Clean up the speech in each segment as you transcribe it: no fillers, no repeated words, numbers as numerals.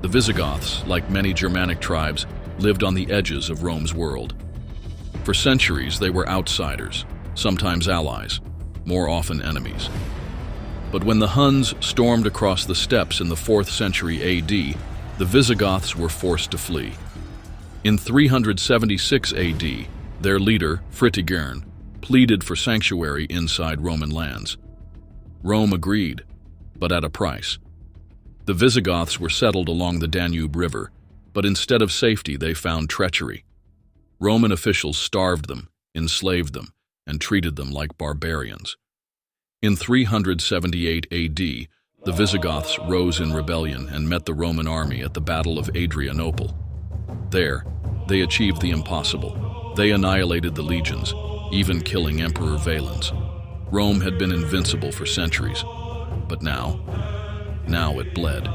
The Visigoths, like many Germanic tribes, lived on the edges of Rome's world. For centuries, they were outsiders, sometimes allies, more often enemies. But when the Huns stormed across the steppes in the 4th century AD, the Visigoths were forced to flee. In 376 AD, their leader, Fritigern, pleaded for sanctuary inside Roman lands. Rome agreed, but at a price. The Visigoths were settled along the Danube River, but instead of safety they found treachery. Roman officials starved them, enslaved them, and treated them like barbarians. In 378 AD, the Visigoths rose in rebellion and met the Roman army at the Battle of Adrianople. There, they achieved the impossible. They annihilated the legions, even killing Emperor Valens. Rome had been invincible for centuries, but now it bled.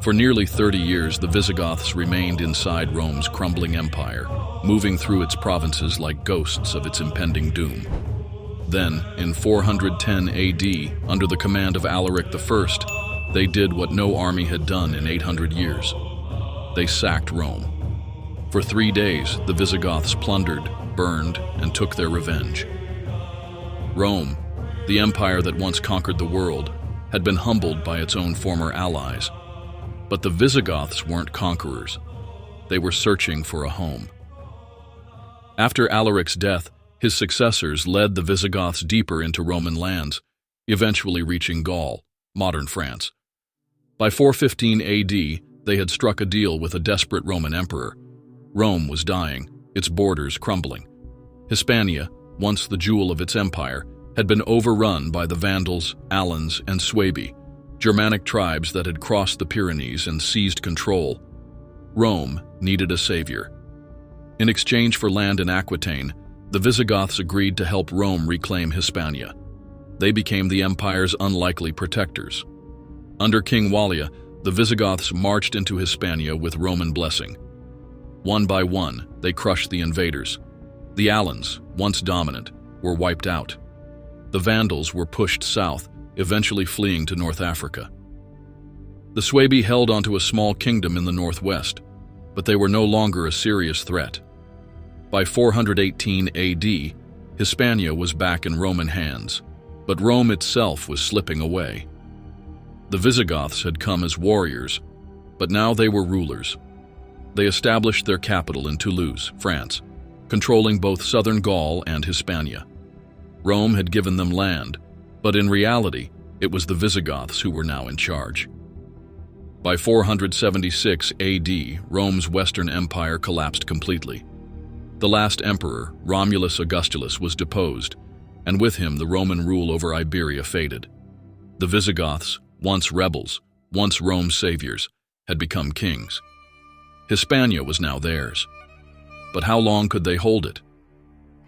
For nearly 30 years, the Visigoths remained inside Rome's crumbling empire, moving through its provinces like ghosts of its impending doom. Then, in 410 AD, under the command of Alaric I, they did what no army had done in 800 years. They sacked Rome. For 3 days, the Visigoths plundered, burned, and took their revenge. Rome, the empire that once conquered the world, had been humbled by its own former allies. But the Visigoths weren't conquerors. They were searching for a home. After Alaric's death, his successors led the Visigoths deeper into Roman lands, eventually reaching Gaul, modern France. By 415 AD, they had struck a deal with a desperate Roman emperor. Rome was dying, its borders crumbling. Hispania, once the jewel of its empire, had been overrun by the Vandals, Alans, and Suebi, Germanic tribes that had crossed the Pyrenees and seized control. Rome needed a savior. In exchange for land in Aquitaine, the Visigoths agreed to help Rome reclaim Hispania. They became the empire's unlikely protectors. Under King Wallia, the Visigoths marched into Hispania with Roman blessing. One by one, they crushed the invaders. The Alans, once dominant, were wiped out. The Vandals were pushed south, eventually fleeing to North Africa. The Suebi held onto a small kingdom in the northwest, but they were no longer a serious threat. By 418 AD, Hispania was back in Roman hands, but Rome itself was slipping away. The Visigoths had come as warriors, but now they were rulers. They established their capital in Toulouse, France, controlling both southern Gaul and Hispania. Rome had given them land, but in reality, it was the Visigoths who were now in charge. By 476 AD, Rome's Western Empire collapsed completely. The last emperor, Romulus Augustulus, was deposed, and with him the Roman rule over Iberia faded. The Visigoths, once rebels, once Rome's saviors, had become kings. Hispania was now theirs. But how long could they hold it?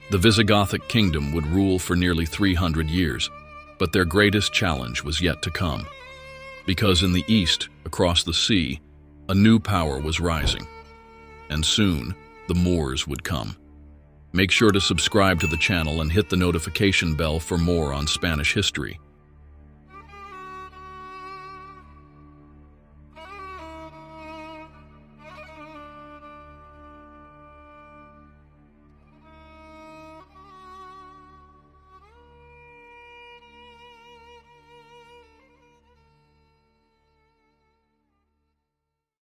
The Visigothic kingdom would rule for nearly 300 years, but their greatest challenge was yet to come. Because in the east, across the sea, a new power was rising. And soon, the Moors would come. Make sure to subscribe to the channel and hit the notification bell for more on Spanish history.